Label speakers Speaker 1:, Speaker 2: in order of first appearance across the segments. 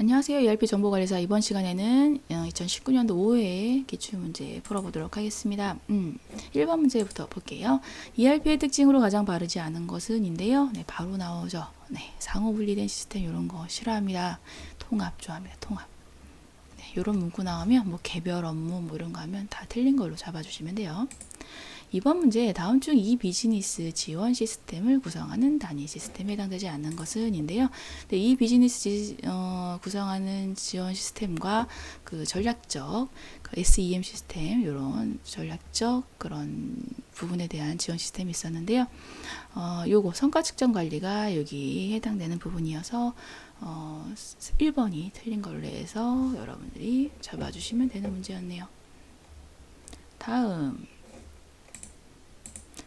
Speaker 1: 안녕하세요. ERP 정보관리사. 이번 시간에는 2019년도 5회 기출문제 풀어보도록 하겠습니다. 1번 문제부터 볼게요. ERP의 특징으로 가장 바르지 않은 것은 인데요. 네, 바로 나오죠. 네, 상호 분리된 시스템 이런 거 싫어합니다. 통합 좋아합니다. 통합. 네, 이런 문구 나오면 뭐 개별 업무 뭐 이런 거 하면 다 틀린 걸로 잡아주시면 돼요. 이번 문제 다음 중 이 비즈니스 지원 시스템을 구성하는 단위 시스템에 해당되지 않는 것은 인데요. 네, 이 비즈니스 구성하는 지원 시스템과 그 전략적 그 SEM 시스템 이런 전략적 그런 부분에 대한 지원 시스템이 있었는데요. 요거 성과 측정 관리가 여기 해당되는 부분이어서 1번이 틀린 걸로 해서 여러분들이 잡아주시면 되는 문제였네요. 다음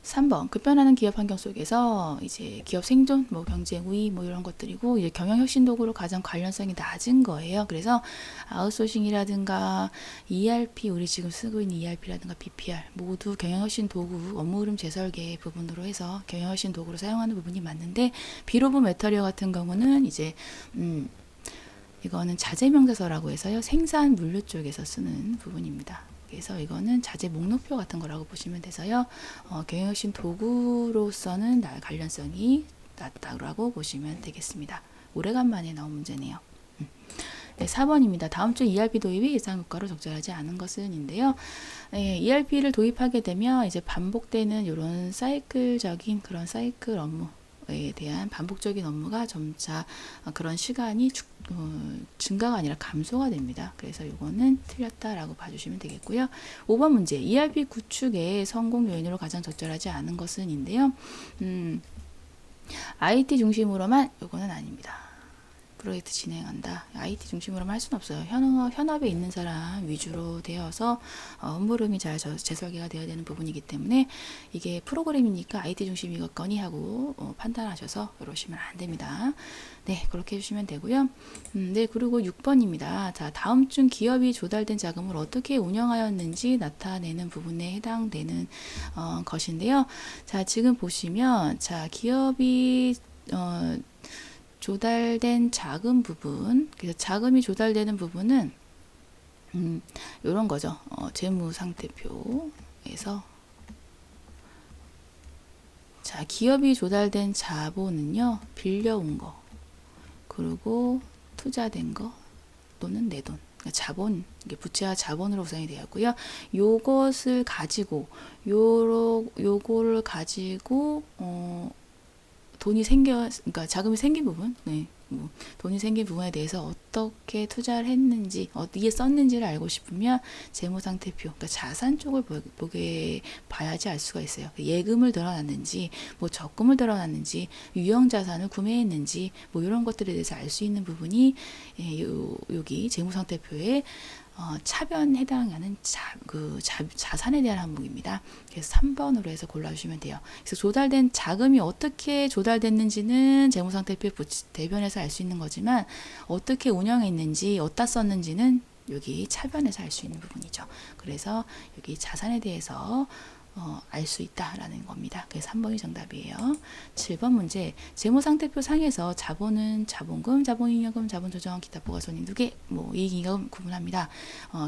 Speaker 1: 3번 급변하는 기업 환경 속에서 이제 기업 생존, 뭐 경쟁 우위 뭐 이런 것들이고 이제 경영 혁신 도구로 가장 관련성이 낮은 거예요. 그래서 아웃소싱이라든가 ERP 우리 지금 쓰고 있는 ERP라든가 BPR 모두 경영 혁신 도구 업무 흐름 재설계 부분으로 해서 경영 혁신 도구로 사용하는 부분이 맞는데 비로브 메터리어 같은 경우는 이제 이거는 자재 명사서라고 해서요. 생산 물류 쪽에서 쓰는 부분입니다. 그래서 이거는 자재 목록표 같은 거라고 보시면 돼서요. 경영혁신 도구로서는 관련성이 낮다고 보시면 되겠습니다. 오래간만에 나온 문제네요. 네, 4번입니다. 다음 주 ERP 도입이 예상 효과로 적절하지 않은 것은인데요. 네, ERP를 도입하게 되면 이제 반복되는 이런 사이클적인 그런 사이클 업무에 대한 반복적인 업무가 점차 그런 시간이 증가가 아니라 감소가 됩니다. 그래서 이거는 틀렸다라고 봐주시면 되겠고요. 5번 문제 ERP 구축의 성공 요인으로 가장 적절하지 않은 것은인데요. IT 중심으로만 이거는 아닙니다. 프로젝트 진행한다. IT 중심으로만 할 수는 없어요. 현업에 있는 사람 위주로 되어서 업무 흐름이 잘 재설계가 되어야 되는 부분이기 때문에 이게 프로그램이니까 IT 중심이겠거니 하고 판단하셔서 이러시면 안 됩니다. 네, 그렇게 해주시면 되고요. 네, 그리고 6번입니다. 자, 다음 중 기업이 조달된 자금을 어떻게 운영하였는지 나타내는 부분에 해당되는 것인데요. 자, 지금 보시면 자, 기업이 조달된 자금 부분, 그래서 자금이 조달되는 부분은 이런 거죠. 재무상태표에서 자, 기업이 조달된 자본은요, 빌려온 거, 그리고 투자된 거 또는 내 돈. 그러니까 자본, 이게 부채와 자본으로 구성이 되었고요. 요것을 가지고 요거를 가지고 그러니까 자금이 생긴 부분, 네, 뭐 돈이 생긴 부분에 대해서 어떻게 투자를 했는지, 어디에 썼는지를 알고 싶으면 재무상태표, 그러니까 자산 쪽을 보게 봐야지 알 수가 있어요. 예금을 들어놨는지, 뭐 적금을 들어놨는지, 유형 자산을 구매했는지, 뭐 이런 것들에 대해서 알 수 있는 부분이 여기 재무상태표에 차변 해당하는 자산에 대한 항목입니다. 그래서 3번으로 해서 골라주시면 돼요. 그래서 조달된 자금이 어떻게 조달됐는지는 재무상태표 대변에서 알 수 있는 거지만 어떻게 운영했는지 어디다 썼는지는 여기 차변에서 알 수 있는 부분이죠. 그래서 여기 자산에 대해서 알 수 있다라는 겁니다. 그래서 3번이 정답이에요. 7번 문제 재무상태표 상에서 자본은 자본금, 자본잉여금, 자본조정, 기타 부가손익 2개, 뭐 이익잉여금 구분합니다.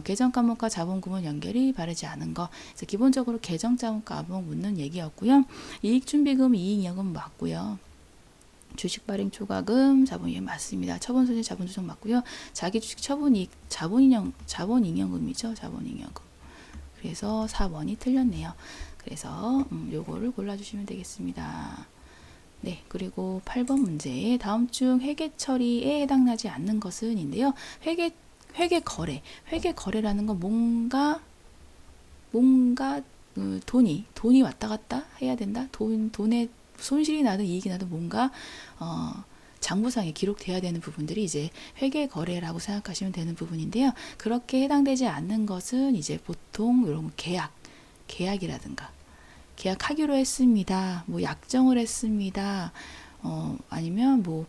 Speaker 1: 계정 과목과 자본구분 연결이 바르지 않은 거. 그래서 기본적으로 계정 과목 묻는 얘기였고요. 이익준비금, 이익잉여금 맞고요. 주식 발행 초과금, 자본이익 맞습니다. 처분손실, 자본조정 맞고요. 자기주식 처분이익, 자본잉여금이죠. 자본잉여금. 그래서 4번이 틀렸네요. 그래서 요거를 골라주시면 되겠습니다. 네, 그리고 8번 문제 다음 중 회계 처리에 해당하지 않는 것은 인데요. 회계 거래라는 건 뭔가 돈이 왔다 갔다 해야 된다. 돈에 손실이 나든 이익이 나든 뭔가 장부상에 기록돼야 되는 부분들이 이제 회계 거래라고 생각하시면 되는 부분인데요. 그렇게 해당되지 않는 것은 이제 보통 이런 계약이라든가 계약하기로 했습니다. 뭐 약정을 했습니다. 아니면 뭐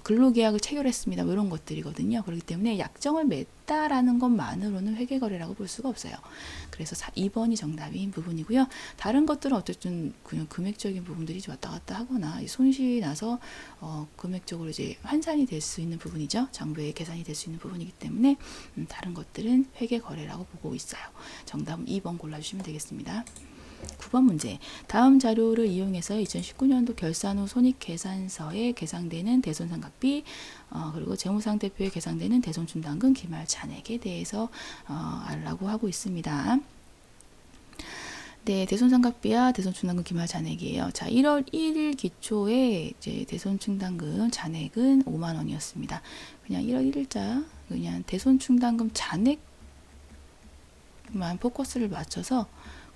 Speaker 1: 근로계약을 체결했습니다. 뭐 이런 것들이거든요. 그렇기 때문에 약정을 맺다라는 것만으로는 회계거래라고 볼 수가 없어요. 그래서 2번이 정답인 부분이고요. 다른 것들은 어쨌든 그냥 금액적인 부분들이 왔다 갔다 하거나 손실이 나서 금액적으로 이제 환산이 될 수 있는 부분이죠. 장부에 계산이 될 수 있는 부분이기 때문에 다른 것들은 회계거래라고 보고 있어요. 정답은 2번 골라주시면 되겠습니다. 9번 문제. 다음 자료를 이용해서 2019년도 결산 후 손익계산서에 계상되는 대손상각비 그리고 재무상태표에 계상되는 대손충당금 기말 잔액에 대해서 알라고 하고 있습니다. 네, 대손상각비와 대손충당금 기말 잔액이에요. 자, 1월 1일 기초에 이제 대손충당금 잔액은 5만 원이었습니다. 그냥 1월 1일자 그냥 대손충당금 잔액만 포커스를 맞춰서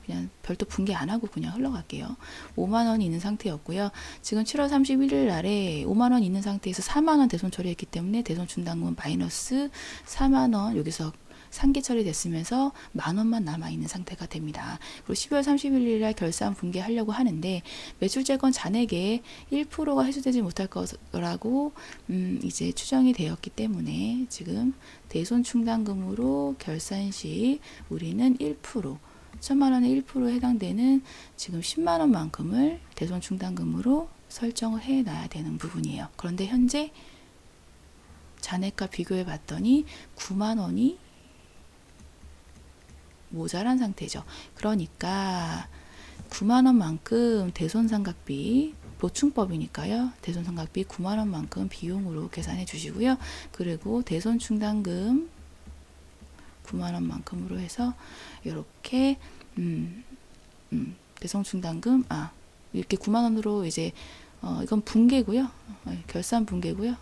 Speaker 1: 그냥 별도 분개 안 하고 그냥 흘러갈게요. 5만 원이 있는 상태였고요. 지금 7월 31일 날에 5만 원 있는 상태에서 4만 원 대손 처리했기 때문에 대손 충당금은 마이너스 4만 원 여기서 상계 처리됐으면서 만 원만 남아 있는 상태가 됩니다. 그리고 12월 31일 날 결산 분개하려고 하는데 매출재건 잔액에 1%가 해소되지 못할 거라고 이제 추정이 되었기 때문에 지금 대손 충당금으로 결산 시 우리는 1% 1,000만 원에 1%에 해당되는 지금 10만 원만큼을 대손 충당금으로 설정을 해놔야 되는 부분이에요. 그런데 현재 잔액과 비교해 봤더니 9만 원이 모자란 상태죠. 그러니까 9만 원만큼 대손상각비 보충법이니까요. 대손상각비 9만 원만큼 비용으로 계산해 주시고요. 그리고 대손 충당금 9만 원만큼으로 해서 이렇게 대손 충당금 이렇게 9만 원으로 이제 이건 분개고요. 결산 분개고요.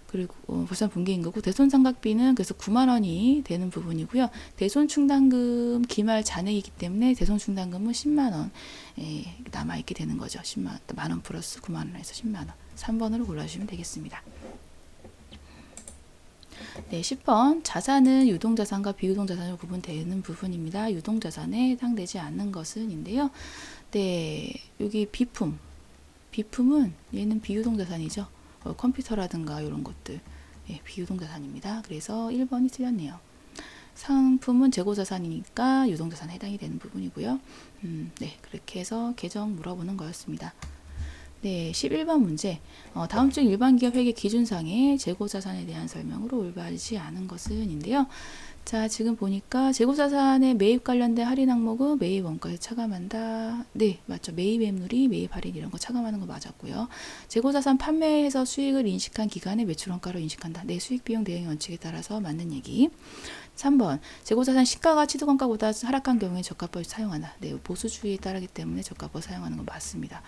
Speaker 1: 그리고 결산 분개인 거고 대손상각비는 그래서 9만 원이 되는 부분이고요. 대손 충당금 기말 잔액이기 때문에 대손 충당금은 10만 원 남아 있게 되는 거죠. 10만 원 플러스 9만 원에서 10만 원. 3번으로 골라주시면 되겠습니다. 네, 10번 자산은 유동자산과 비유동자산으로 구분되는 부분입니다. 유동자산에 해당되지 않는 것은인데요. 네, 여기 비품은 얘는 비유동자산이죠. 컴퓨터라든가 이런 것들 비유동자산입니다. 그래서 1번이 틀렸네요. 상품은 재고자산이니까 유동자산에 해당이 되는 부분이고요. 네, 그렇게 해서 계정 물어보는 거였습니다. 네, 11번 문제. 다음 중 일반 기업 회계 기준상의 재고자산에 대한 설명으로 올바르지 않은 것은인데요. 자, 지금 보니까 재고자산의 매입 관련된 할인 항목은 매입 원가에 차감한다. 네, 맞죠. 매입 앱률이 매입 할인 이런 거 차감하는 거 맞았고요. 재고자산 판매해서 수익을 인식한 기간에 매출 원가로 인식한다. 네, 수익 비용 대응 원칙에 따라서 맞는 얘기. 3번 재고자산 시가가 취득원가보다 하락한 경우에 저가법을 사용한다. 네, 보수주의에 따르기 때문에 저가법 사용하는 건 맞습니다.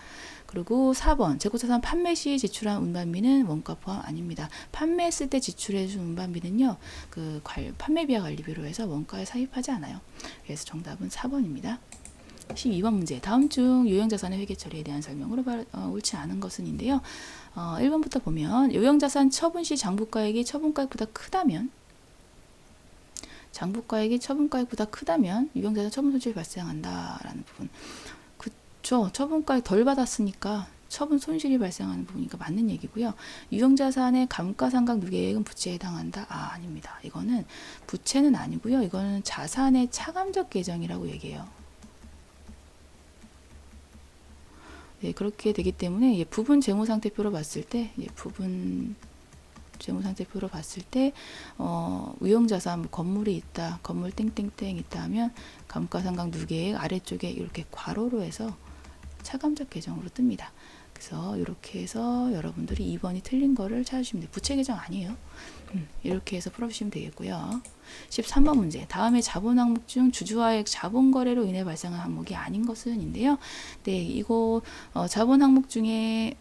Speaker 1: 그리고 4번 재고자산 판매 시 지출한 운반비는 원가 포함 아닙니다. 판매했을 때 지출해준 운반비는요, 그 판매비와 관리비로 해서 원가에 삽입하지 않아요. 그래서 정답은 4번입니다. 12번 문제. 다음 중 유형자산의 회계 처리에 대한 설명으로 옳지 않은 것은인데요. 1번부터 보면 유형자산 처분 시 장부가액이 처분가액보다 크다면 장부가액이 처분가액보다 크다면 유형자산 처분 손실이 발생한다라는 부분. 그쵸. 처분가액 덜 받았으니까 처분 손실이 발생하는 부분이니까 맞는 얘기고요. 유형자산의 감가상각 누계액은 부채에 해당한다? 아닙니다. 이거는 부채는 아니고요. 이거는 자산의 차감적 계정이라고 얘기해요. 네, 그렇게 되기 때문에 부분 재무상태표로 봤을 때 부분 재무상태표로 봤을 때 유형자산 건물이 있다, 건물 땡땡땡 있다 하면 감가상각 누계액 아래쪽에 이렇게 괄호로 해서 차감적 계정으로 뜹니다. 그래서 이렇게 해서 여러분들이 2번이 틀린 거를 찾으시면 돼요. 부채 계정 아니에요. 이렇게 해서 풀어주시면 되겠고요. 13번 문제. 다음에 자본 항목 중 주주와의 자본 거래로 인해 발생한 항목이 아닌 것은인데요. 네, 이거 자본 항목 중에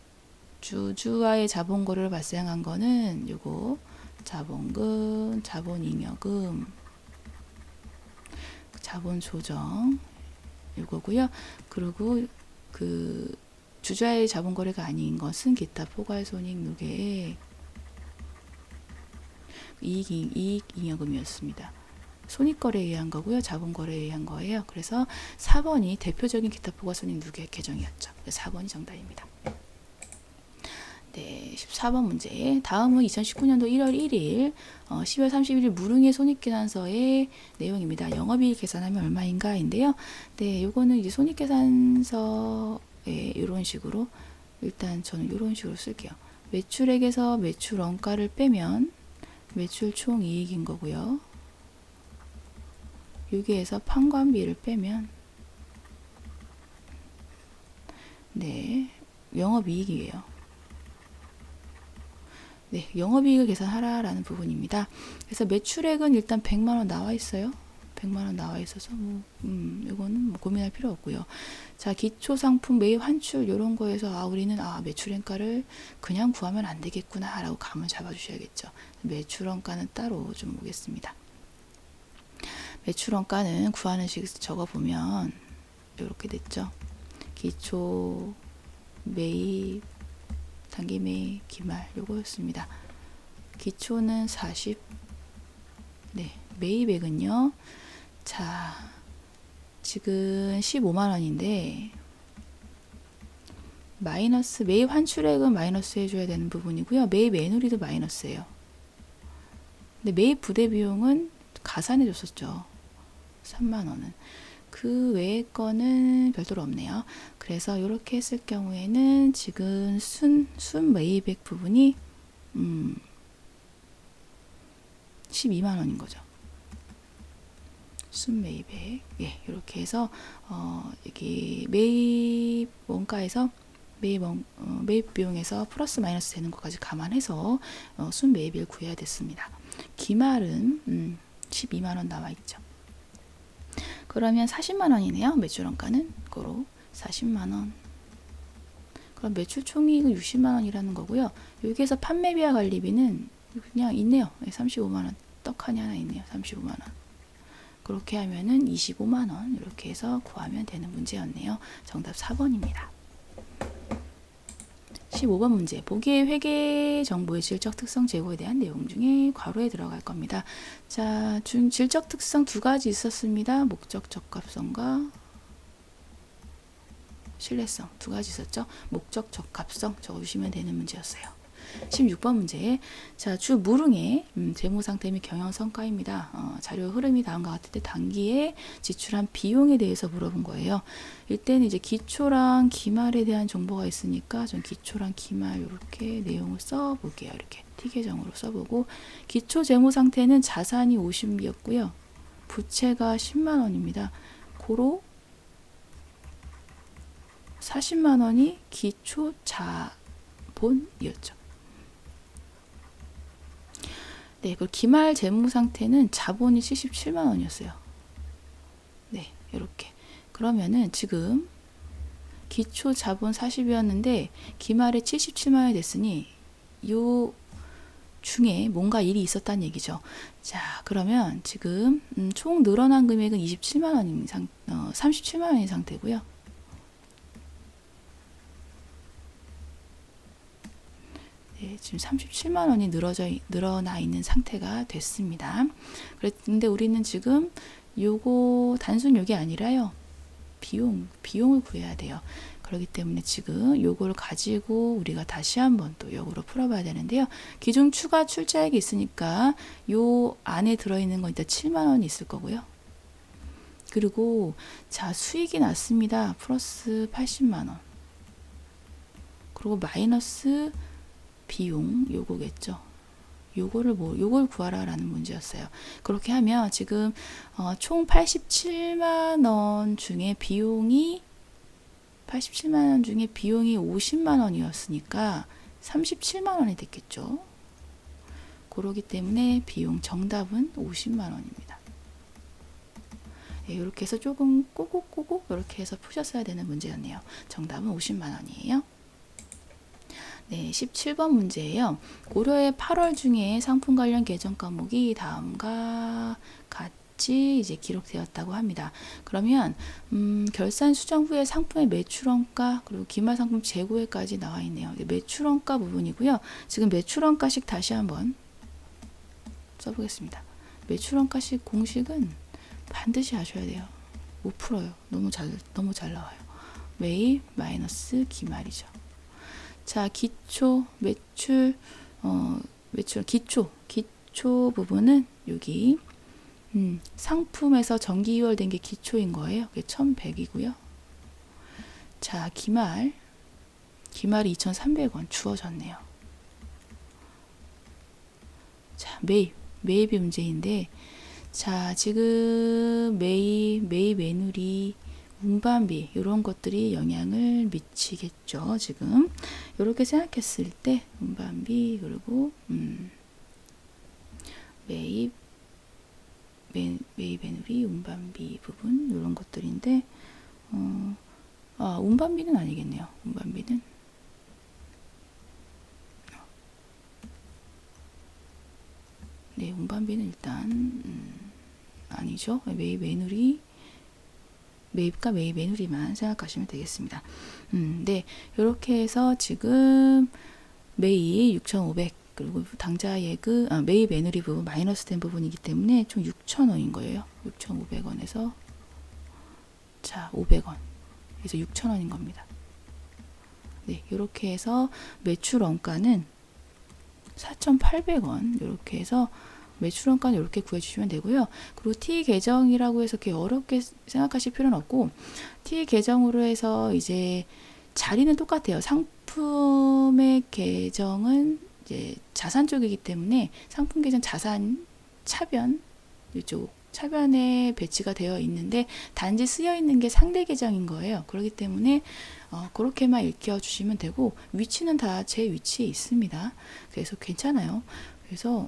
Speaker 1: 주주와의 자본 거래로 발생한 거는 요거 자본금, 자본잉여금, 자본 조정 요거고요. 그리고 그 주주와의 자본 거래가 아닌 것은 기타 포괄손익 누계액 이익잉여금이었습니다. 손익거래에 의한 거고요. 자본거래에 의한 거예요. 그래서 4번이 대표적인 기타 포괄손익 누계액 계정이었죠. 4번이 정답입니다. 4번 문제. 다음은 2019년도 1월 1일 12월 31일 무릉의 손익계산서의 내용입니다. 영업이익 계산하면 얼마인가인데요. 네, 요거는 이제 손익계산서에 이런 식으로 일단 저는 이런 식으로 쓸게요. 매출액에서 매출 원가를 빼면 매출 총 이익인 거고요. 여기에서 판관비를 빼면 네, 영업이익이에요. 네, 영업이익을 계산하라라는 부분입니다. 그래서 매출액은 일단 100만 원 나와 있어요. 100만 원 나와 있어서 이거는 뭐 고민할 필요 없고요. 자, 기초 상품 매입 환출 이런 거에서 우리는 매출원가를 그냥 구하면 안 되겠구나라고 감을 잡아주셔야겠죠. 매출원가는 따로 좀 보겠습니다. 매출원가는 구하는 식 적어보면 이렇게 됐죠. 기초 매입 단기 매입 기말 요거였습니다. 기초는 40. 네, 매입액은요. 자, 지금 15만 원인데 마이너스 매입 환출액은 마이너스 해줘야 되는 부분이고요. 매입 애누리도 마이너스예요. 근데 매입 부대 비용은 가산해 줬었죠. 3만 원은. 그 외의 거는 별도로 없네요. 그래서 이렇게 했을 경우에는 지금 순 매입액 부분이 12만 원인 거죠. 순 매입액. 예, 이렇게 해서 여기 매입 원가에서 매입 비용에서 플러스 마이너스 되는 것까지 감안해서 순 매입액을 구해야 됐습니다. 기말은 12만 원 나와 있죠. 그러면 40만 원이네요. 매출 원가는 고로 40만 원. 그럼 매출 총이익은 60만 원이라는 거고요. 여기에서 판매비와 관리비는 그냥 있네요. 35만 원. 떡하니 하나 있네요. 35만 원. 그렇게 하면은 25만 원 이렇게 해서 구하면 되는 문제였네요. 정답 4번입니다. 15번 문제. 보기의 회계 정보의 질적 특성 제고에 대한 내용 중에 괄호에 들어갈 겁니다. 자, 질적 특성 두 가지 있었습니다. 목적 적합성과 신뢰성 두 가지 있었죠. 목적 적합성 적어주시면 되는 문제였어요. 16번 문제. 자, 주 무릉의 재무상태 및 경영성과입니다. 자료 흐름이 다음과 같을 때 단기에 지출한 비용에 대해서 물어본 거예요. 이때는 이제 기초랑 기말에 대한 정보가 있으니까 전 기초랑 기말 이렇게 내용을 써볼게요. 이렇게 T계정으로 써보고 기초 재무상태는 자산이 50이었고요. 부채가 10만 원입니다. 고로 40만 원이 기초 자본이었죠. 네, 그 기말 재무 상태는 자본이 77만 원이었어요. 네, 이렇게. 그러면은 지금 기초 자본 40이었는데 기말에 77만 원이 됐으니 요 중에 뭔가 일이 있었다는 얘기죠. 자, 그러면 지금 총 늘어난 금액은 27만 원인 37만 원인 상태고요. 네, 지금 37만 원이 늘어나 있는 상태가 됐습니다. 그런데 우리는 지금 요거 단순 요게 아니라요. 비용을 구해야 돼요. 그렇기 때문에 지금 요거를 가지고 우리가 다시 한번 또 역으로 풀어봐야 되는데요. 기존 추가 출자액이 있으니까 요 안에 들어있는 건 일단 7만 원이 있을 거고요. 그리고 자, 수익이 났습니다. 플러스 80만 원. 그리고 마이너스 비용 요거겠죠. 요걸 구하라라는 문제였어요. 그렇게 하면 지금 총 87만 원 중에 비용이 50만 원이었으니까 37만 원이 됐겠죠. 그러기 때문에 비용 정답은 50만 원입니다. 네, 이렇게 해서 조금 꼬곡꼬곡 이렇게 해서 푸셨어야 되는 문제였네요. 정답은 50만 원이에요. 네, 17번 문제예요. 올해 8월 중에 상품 관련 계정 과목이 다음과 같이 이제 기록되었다고 합니다. 그러면 결산 수정 후에 상품의 매출원가 그리고 기말 상품 재고에까지 나와 있네요. 매출원가 부분이고요. 지금 매출원가식 다시 한번 써보겠습니다. 매출원가식 공식은 반드시 아셔야 돼요. 못 풀어요. 너무 잘 나와요. 매입 마이너스 기말이죠. 자, 기초 매출 매출 기초 부분은 여기 상품에서 정기 2월 된 게 기초인 거예요. 그게 1100이고요. 자, 기말이 2300원 주어졌네요. 자, 매입이 문제인데, 자, 지금 매입 매누리, 운반비 이런 것들이 영향을 미치겠죠. 지금 이렇게 생각했을 때 운반비 그리고 매입 매누리, 운반비 부분 이런 것들인데 운반비는 아니겠네요. 운반비는 일단 아니죠. 매입 매입과 매입 매누리만 생각하시면 되겠습니다. 네, 이렇게 해서 지금 매입 6,500 그리고 당좌 예금 매입 매누리 부분 마이너스 된 부분이기 때문에 총 6,000원인 거예요. 6,500원에서 자 500원 그래서 6,000원인 겁니다. 네, 이렇게 해서 매출 원가는 4,800원 이렇게 해서 매출 원가는 이렇게 구해주시면 되고요. 그리고 T 계정이라고 해서 이렇게 어렵게 생각하실 필요는 없고 T 계정으로 해서 이제 자리는 똑같아요. 상품의 계정은 이제 자산 쪽이기 때문에 상품 계정 자산 차변 이쪽 차변에 배치가 되어 있는데 단지 쓰여 있는 게 상대 계정인 거예요. 그렇기 때문에 그렇게만 읽혀 주시면 되고 위치는 다 제 위치에 있습니다. 그래서 괜찮아요. 그래서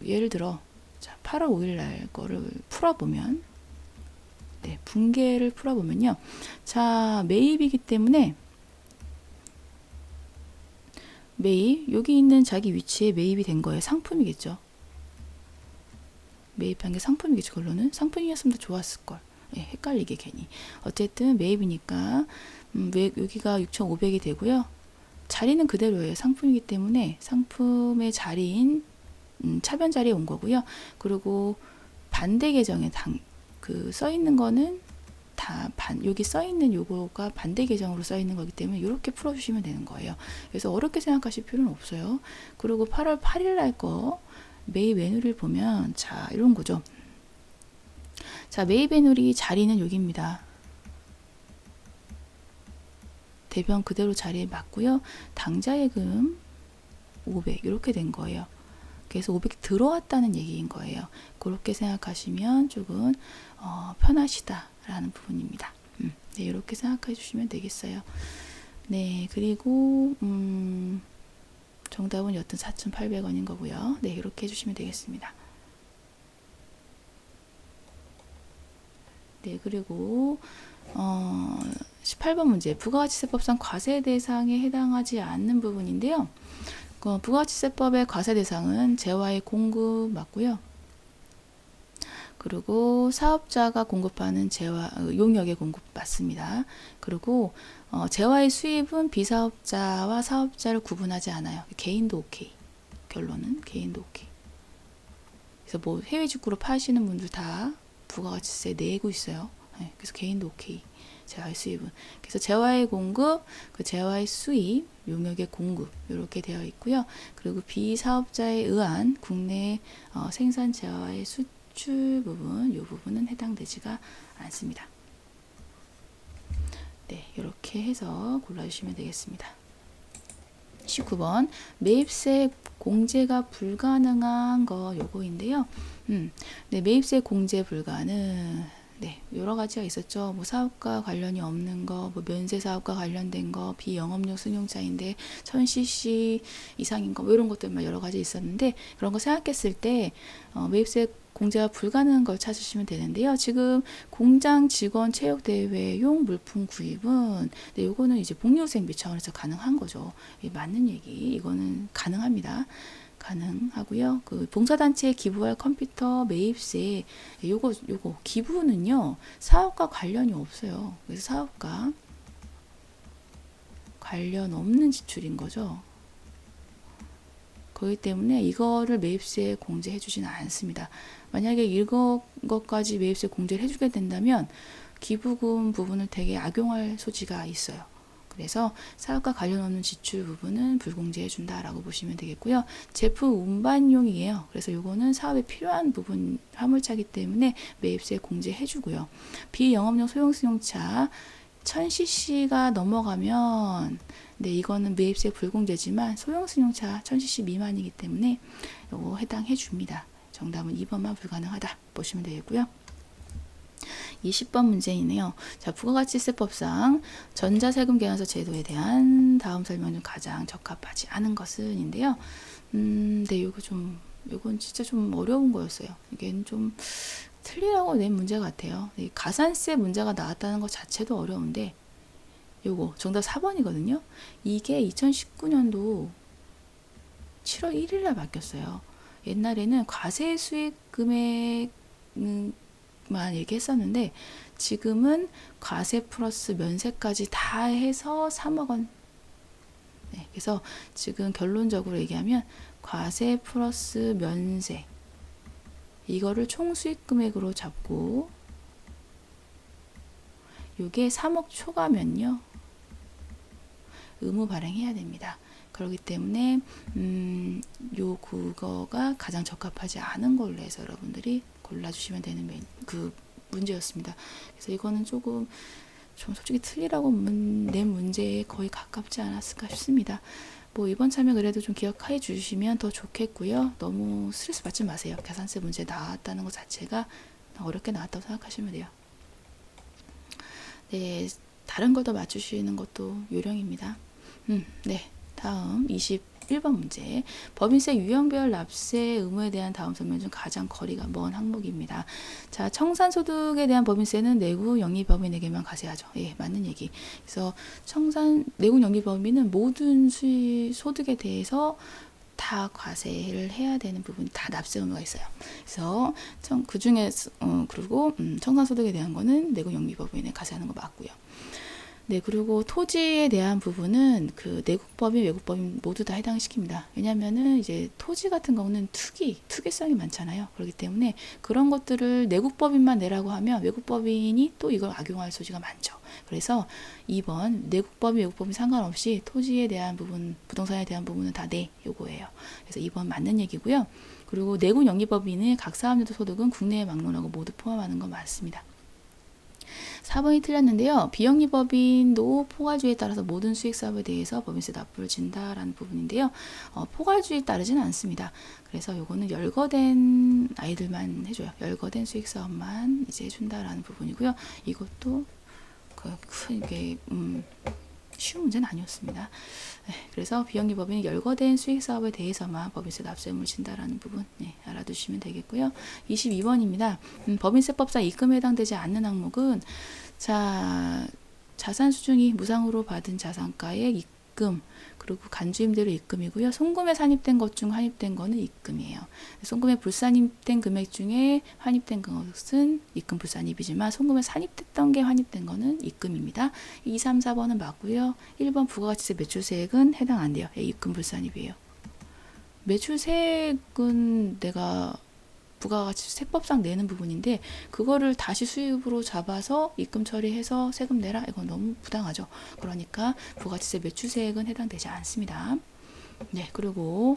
Speaker 1: 예를 들어 자, 8월 5일 날 거를 풀어보면 네, 분계를 풀어보면요. 자, 매입이기 때문에 매입 여기 있는 자기 위치에 매입이 된 거예요. 상품이겠죠. 매입한 게 상품이겠죠. 결론은 상품이었으면 더 좋았을걸. 네, 헷갈리게 괜히. 어쨌든 매입이니까 여기가 6,500이 되고요. 자리는 그대로예요. 상품이기 때문에 상품의 자리인 차변 자리에 온 거고요. 그리고 반대 계정에 써 있는 거는 여기 써 있는 요거가 반대 계정으로 써 있는 거기 때문에 이렇게 풀어주시면 되는 거예요. 그래서 어렵게 생각하실 필요는 없어요. 그리고 8월 8일 날 거 매입 매누리를 보면 자 이런 거죠. 자 매입 매누리 자리는 여기입니다. 대변 그대로 자리에 맞고요. 당좌 예금 500 이렇게 된 거예요. 그래서 500 들어왔다는 얘기인 거예요. 그렇게 생각하시면 조금 편하시다라는 부분입니다. 네, 이렇게 생각해 주시면 되겠어요. 네, 그리고 정답은 여튼 4,800원인 거고요. 네, 이렇게 해주시면 되겠습니다. 네, 그리고 18번 문제 부가가치세법상 과세 대상에 해당하지 않는 부분인데요. 부가가치세법의 과세 대상은 재화의 공급 맞고요. 그리고 사업자가 공급하는 용역의 공급 맞습니다. 그리고 재화의 수입은 비사업자와 사업자를 구분하지 않아요. 개인도 오케이. 결론은 개인도 오케이. 그래서 뭐 해외 직구로 파시는 분들 다 부가가치세 내고 있어요. 네, 그래서 개인도 오케이. 재화의 수입은. 그래서 재화의 공급, 그 재화의 수입, 용역의 공급 이렇게 되어 있고요. 그리고 비사업자에 의한 국내 생산 재화의 수출 부분, 이 부분은 해당되지가 않습니다. 네, 이렇게 해서 골라주시면 되겠습니다. 19번 매입세 공제가 불가능한 거 요거인데요. 네, 매입세 공제 불가능. 네, 여러 가지가 있었죠. 뭐 사업과 관련이 없는 거, 뭐 면세 사업과 관련된 거, 비영업용 승용차인데 1000cc 이상인 거, 뭐 이런 것들만 여러 가지 있었는데 그런 거 생각했을 때 매입세 공제가 불가능한 걸 찾으시면 되는데요. 지금 공장 직원 체육 대회용 물품 구입은 네, 요거는 이제 복리후생비 차원에서 가능한 거죠. 맞는 얘기. 이거는 가능합니다. 가능하고요. 그 봉사단체에 기부할 컴퓨터 매입세 요거 기부는요 사업과 관련이 없어요. 그래서 사업과 관련 없는 지출인 거죠. 그렇기 때문에 이거를 매입세 공제해 주지는 않습니다. 만약에 이것까지 매입세 공제를 해주게 된다면 기부금 부분을 되게 악용할 소지가 있어요. 그래서 사업과 관련 없는 지출 부분은 불공제해 준다라고 보시면 되겠고요. 제품 운반용이에요. 그래서 요거는 사업에 필요한 부분 화물차기 때문에 매입세 공제해 주고요. 비영업용 소형승용차 1000cc가 넘어가면 네, 이거는 매입세 불공제지만 소형승용차 1000cc 미만이기 때문에 요거 해당해 줍니다. 정답은 2번만 불가능하다 보시면 되겠고요. 20번 문제이네요. 자, 부가가치세법상 전자세금 계산서 제도에 대한 다음 설명 중 가장 적합하지 않은 것은 인데요. 네, 요건 진짜 좀 어려운 거였어요. 이게 좀 틀리라고 낸 문제 같아요. 가산세 문제가 나왔다는 것 자체도 어려운데, 요거 정답 4번이거든요. 이게 2019년도 7월 1일 날 바뀌었어요. 옛날에는 과세 수익 금액만 얘기했었는데 지금은 과세 플러스 면세까지 다 해서 3억 원. 네, 그래서 지금 결론적으로 얘기하면 과세 플러스 면세 이거를 총 수익 금액으로 잡고 요게 3억 초과면요 의무 발행해야 됩니다. 그렇기 때문에 그거가 가장 적합하지 않은 걸로 해서 여러분들이 골라주시면 되는 그 문제였습니다. 그래서 이거는 조금 좀 솔직히 틀리라고 낸 문제에 거의 가깝지 않았을까 싶습니다. 뭐 이번 참여 그래도 좀 기억해 주시면 더 좋겠고요. 너무 스트레스 받지 마세요. 계산세 문제 나왔다는 것 자체가 어렵게 나왔다고 생각하시면 돼요. 네, 다른 거 더 맞추시는 것도 요령입니다. 네, 다음 21번 문제. 법인세 유형별 납세 의무에 대한 다음 설명 중 가장 거리가 먼 항목입니다. 자, 청산소득에 대한 법인세는 내국 영리법인에게만 과세하죠. 예, 맞는 얘기. 그래서 내국 영리법인은 모든 소득에 대해서 다 과세를 해야 되는 부분 다 납세 의무가 있어요. 그래서 그 중에 그리고 청산소득에 대한 거는 내국 영리법인에 과세하는 거 맞고요. 네, 그리고 토지에 대한 부분은 그 내국법인, 외국법인 모두 다 해당시킵니다. 왜냐면은 이제 토지 같은 경우는 투기성이 많잖아요. 그렇기 때문에 그런 것들을 내국법인만 내라고 하면 외국법인이 또 이걸 악용할 소지가 많죠. 그래서 2번 내국법인, 외국법인 상관없이 토지에 대한 부분, 부동산에 대한 부분은 다 네, 요거예요. 그래서 2번 맞는 얘기고요. 그리고 내국 영리법인의 각 사업용도 소득은 국내에 막론하고 모두 포함하는 건 맞습니다. 4번이 틀렸는데요. 비영리법인도 포괄주의에 따라서 모든 수익사업에 대해서 법인세 납부를 진다라는 부분인데요. 포괄주의에 따르지는 않습니다. 그래서 요거는 열거된 아이들만 해줘요. 열거된 수익사업만 이제 해준다라는 부분이고요. 이것도 크게 쉬운 문제는 아니었습니다. 네, 그래서 비영리법인은 열거된 수익사업에 대해서만 법인세 납세 의무를 진다라는 부분 알아두시면 되겠고요. 22번입니다. 법인세법상 입금에 해당되지 않는 항목은 자산 수중이 무상으로 받은 자산가의 입금 그리고 간주임대로 입금이고요. 송금에 산입된 것 중 환입된 거는 입금이에요. 송금에 불산입된 금액 중에 환입된 것은 입금 불산입이지만 송금에 산입됐던 게 환입된 거는 입금입니다. 2, 3, 4번은 맞고요. 1번 부가가치세 매출세액은 해당 안 돼요. 입금 불산입이에요. 매출세액은 내가 부가가치세법상 내는 부분인데 그거를 다시 수입으로 잡아서 입금 처리해서 세금 내라? 이건 너무 부당하죠. 그러니까 부가가치세 매출세액은 해당되지 않습니다. 네, 그리고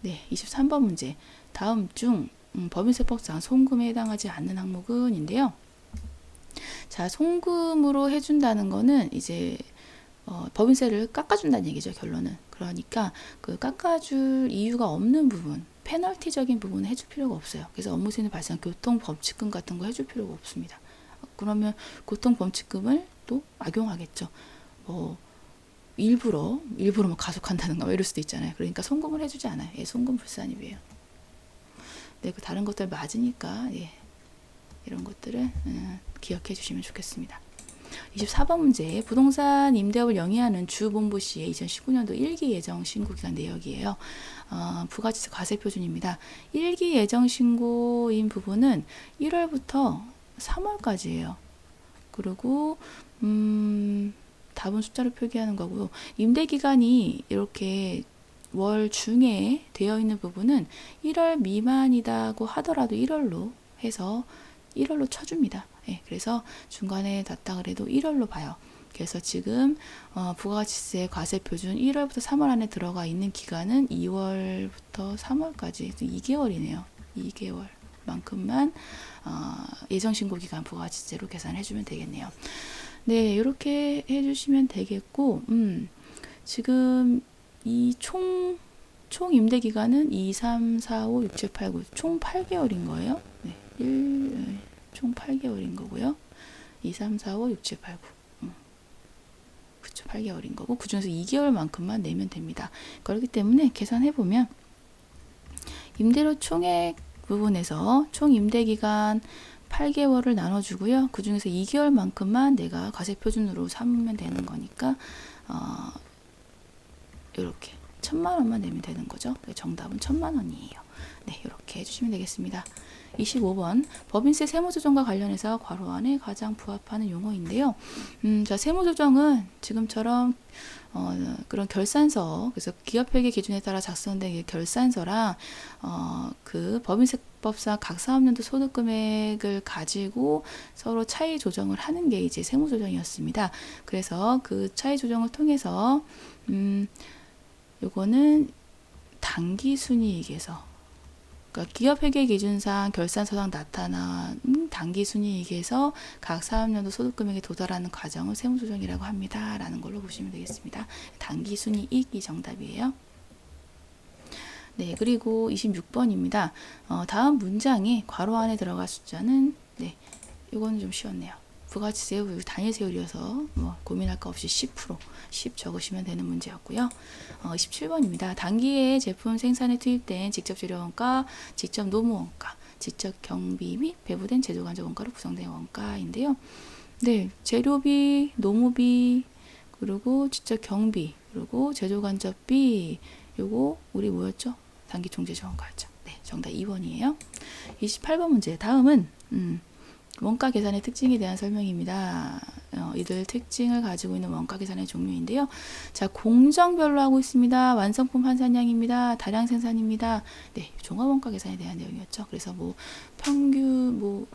Speaker 1: 23번 문제. 다음 중 법인세법상 송금에 해당하지 않는 항목은인데요. 자, 송금으로 해준다는 거는 이제 법인세를 깎아준다는 얘기죠. 결론은. 그러니까 그 깎아줄 이유가 없는 부분 페널티적인 부분은 해줄 필요가 없어요. 그래서 업무수익 발생 교통범칙금 같은 거 해줄 필요가 없습니다. 그러면 교통범칙금을 또 악용하겠죠. 일부러 뭐 가속한다든가 이럴 수도 있잖아요. 그러니까 송금을 해주지 않아요. 송금 불산입이에요. 네, 그 다른 것들 맞으니까 이런 것들을 기억해 주시면 좋겠습니다. 24번 문제. 부동산 임대업을 영위하는 주본부시의 2019년도 1기 예정 신고 기간 내역이에요. 부가가치세 과세 표준입니다. 1기 예정 신고인 부분은 1월부터 3월까지예요. 그리고 답은 숫자로 표기하는 거고요. 임대 기간이 이렇게 월 중에 되어 있는 부분은 1월 미만이라고 하더라도 1월로 해서 1월로 쳐줍니다. 그래서 중간에 닿다 그래도 1월로 봐요. 그래서 지금 부가가치세 과세 표준 1월부터 3월 안에 들어가 있는 기간은 2월부터 3월까지 2개월이네요. 2개월만큼만 예정신고 기간 부가가치세로 계산해주면 되겠네요. 네, 이렇게 해주시면 되겠고, 지금 이 총 임대 기간은 2, 3, 4, 5, 6, 7, 8, 9 총 8개월인 거예요. 네, 총 8개월인 거고요. 2, 3, 4, 5, 6, 7, 8, 9. 그쵸, 8개월인 거고, 그 중에서 2개월만큼만 내면 됩니다. 그렇기 때문에 계산해보면, 임대료 총액 부분에서 총 임대기간 8개월을 나눠주고요. 그 중에서 2개월만큼만 내가 과세표준으로 삼으면 되는 거니까, 이렇게 1,000,000원만 내면 되는 거죠. 정답은 1,000,000원이에요. 네, 이렇게 해주시면 되겠습니다. 25번 법인세 세무조정과 관련해서 괄호 안에 가장 부합하는 용어인데요. 자, se무조정은 지금처럼 그런 결산서, 그래서 기업회계 기준에 따라 작성된 결산서랑 그 법인세법상 각 사업연도 소득금액을 가지고 서로 차이 조정을 하는 게 이제 세무조정이었습니다. 그래서 그 차이 조정을 통해서 요거는 당기순이익에서, 그러니까 기업회계 기준상 결산서상 나타난 당기순이익에서 각 사업연도 소득금액에 도달하는 과정을 세무조정이라고 합니다. 라는 걸로 보시면 되겠습니다. 당기순이익이 정답이에요. 네, 그리고 26번입니다. 다음 문장에 괄호 안에 들어갈 숫자는, 네, 이거는 좀 쉬웠네요. 부가가치세 단위세율이어서 뭐 고민할 거 없이 10 적으시면 되는 문제였고요. 27번입니다. 단기에 제품 생산에 투입된 직접 재료원가, 직접 노무원가, 직접 경비 및 배부된 제조간접 원가로 구성된 원가인데요. 네, 재료비, 노무비, 그리고 직접 경비, 그리고 제조간접비, 요거 우리 뭐였죠? 단기총재조원가였죠. 네, 정답 2번이에요. 28번 문제. 다음은 원가 계산의 특징에 대한 설명입니다. 이들 특징을 가지고 있는 원가 계산의 종류인데요. 자, 공정별로 하고 있습니다. 완성품 환산량입니다. 다량 생산입니다. 네, 종합 원가 계산에 대한 내용이었죠. 그래서 뭐 평균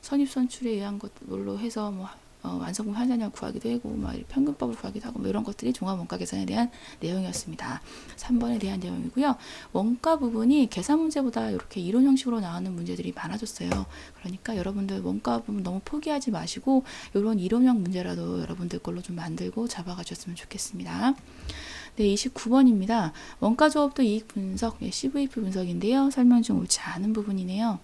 Speaker 1: 선입 선출에 의한 것들로 해서 뭐 완성품 환산량을 구하기도 하고, 막 평균법을 구하기도 하고, 뭐 이런 것들이 종합 원가 계산에 대한 내용이었습니다. 3번에 대한 내용이고요. 원가 부분이 계산 문제보다 이렇게 이론 형식으로 나오는 문제들이 많아졌어요. 그러니까 여러분들 원가 부분 너무 포기하지 마시고, 이런 이론형 문제라도 여러분들 걸로 좀 만들고 잡아가셨으면 좋겠습니다. 네, 29번입니다. 원가 조합도 이익 분석, CVP 분석인데요. 설명 중 옳지 않은 부분이네요.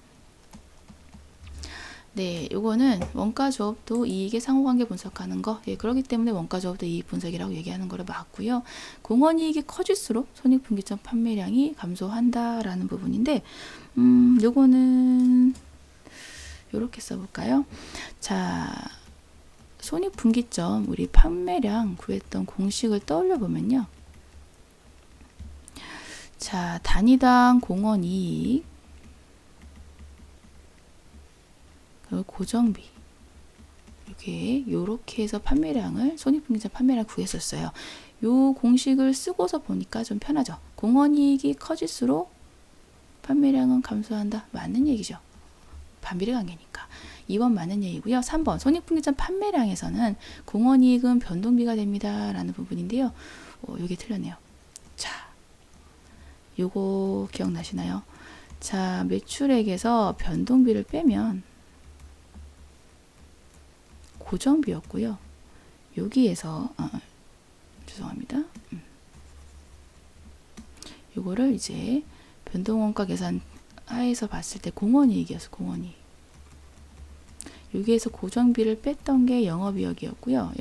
Speaker 1: 네, 요거는 원가 조합도 이익의 상호관계 분석하는 거. 예, 그렇기 때문에 원가 조합도 이익 분석이라고 얘기하는 거로 맞고요. 공헌이익이 커질수록 손익분기점 판매량이 감소한다라는 부분인데, 요거는 요렇게 써볼까요? 자, 손익분기점, 우리 판매량 구했던 공식을 떠올려 보면요. 자, 단위당 공헌이익, 고정비, 요렇게 해서 판매량을, 손익분기점 판매량 구했었어요. 요 공식을 쓰고서 보니까 좀 편하죠. 공헌이익이 커질수록 판매량은 감소한다. 맞는 얘기죠. 반비례 관계니까. 2번 맞는 얘기고요. 3번 손익분기점 판매량에서는 공헌이익은 변동비가 됩니다. 라는 부분인데요. 요게 틀렸네요. 자, 요거 기억나시나요? 자, 매출액에서 변동비를 빼면 고정비였고요. 여기에서 죄송합니다. 요거를 이제 변동원가 계산 하에서 봤을 때 공헌이익이었어. 공헌이익. 여기에서 고정비를 뺐던 게 영업이익이었고요.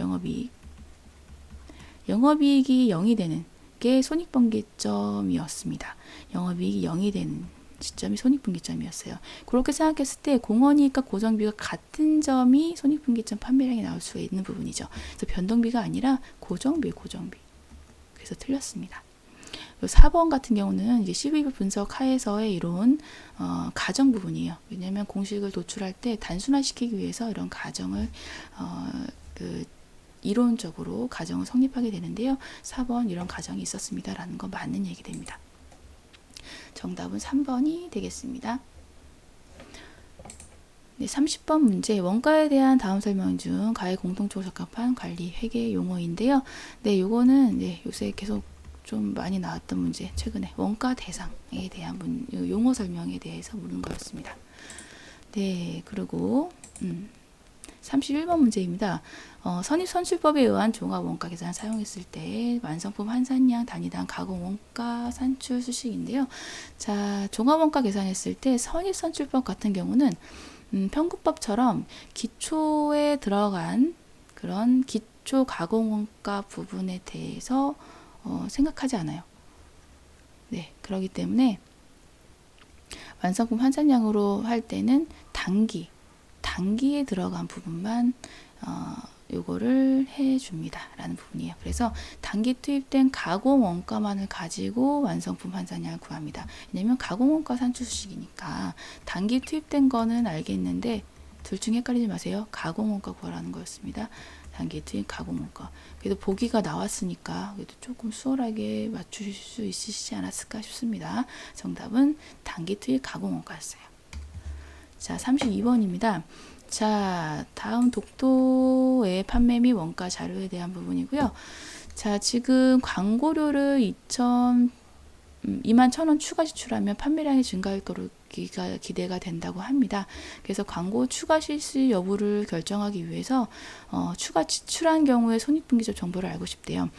Speaker 1: 영업이익이 0이 되는 게 손익분기점이었습니다. 영업이익이 0이 되는 시점이 손익분기점이었어요. 그렇게 생각했을 때 공헌이익과 고정비가 같은 점이 손익분기점 판매량이 나올 수가 있는 부분이죠. 그래서 변동비가 아니라 고정비. 그래서 틀렸습니다. 4번 같은 경우는 이제 CVP 분석 하에서의 이론 가정 부분이에요. 왜냐하면 공식을 도출할 때 단순화시키기 위해서 이런 가정을 이론적으로 가정을 성립하게 되는데요. 4번 이런 가정이 있었습니다라는 거 맞는 얘기 됩니다. 정답은 3번이 되겠습니다. 네, 30번 문제 원가에 대한 다음 설명 중 가액 공통적으로 적합한 관리 회계 용어인데요. 네, 요거는 네, 요새 계속 좀 많이 나왔던 문제, 최근에 원가 대상에 대한 용어 설명에 대해서 묻는 거였습니다. 네, 그리고 31번 문제입니다. 선입선출법에 의한 종합원가 계산을 사용했을 때 완성품 환산량 단위당 가공원가 산출 수식인데요. 자, 종합원가 계산했을 때 선입선출법 같은 경우는 평균법처럼 기초에 들어간 그런 기초 가공원가 부분에 대해서 생각하지 않아요. 네, 그렇기 때문에 완성품 환산량으로 할 때는 단기에 들어간 부분만 요거를 해줍니다 라는 부분이에요. 그래서 단기 투입된 가공 원가만을 가지고 완성품 환산량을 구합니다. 왜냐면 가공 원가 산출 수식이니까 단기 투입된 거는 알겠는데 둘 중 헷갈리지 마세요. 가공 원가 구하라는 거였습니다. 단기 투입 가공 원가. 그래도 보기가 나왔으니까 그래도 조금 수월하게 맞추실 수 있으시지 않았을까 싶습니다. 정답은 단기 투입 가공 원가였어요. 자, 32번입니다. 자, 다음 독도의 판매 및 원가 자료에 대한 부분이고요. 자, 지금 광고료를 21,000원 추가 지출하면 판매량이 증가할 거로 기대가 된다고 합니다. 그래서 광고 추가 실시 여부를 결정하기 위해서 추가 지출한 경우에 손익분기점 정보를 알고 싶대요.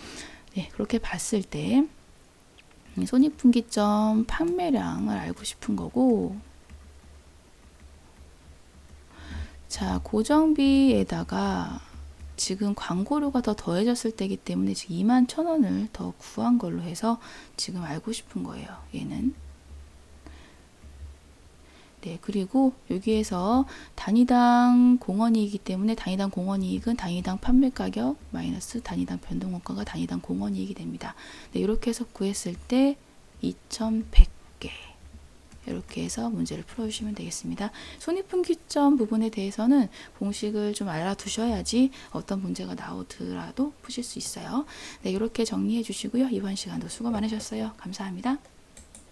Speaker 1: 네, 그렇게 봤을 때 손익분기점 판매량을 알고 싶은 거고, 자, 고정비에다가 지금 광고료가 더 더해졌을 때이기 때문에 지금 21,000원을 더 구한 걸로 해서 지금 알고 싶은 거예요. 얘는. 네, 그리고 여기에서 단위당 공원이익이기 때문에 단위당 공원이익은 단위당 판매가격 마이너스 단위당 변동원가가 단위당 공원이익이 됩니다. 네, 이렇게 해서 구했을 때 2,100개. 이렇게 해서 문제를 풀어주시면 되겠습니다. 손익분기점 부분에 대해서는 공식을 좀 알아두셔야지 어떤 문제가 나오더라도 푸실 수 있어요. 네, 이렇게 정리해 주시고요. 이번 시간도 수고 많으셨어요. 감사합니다.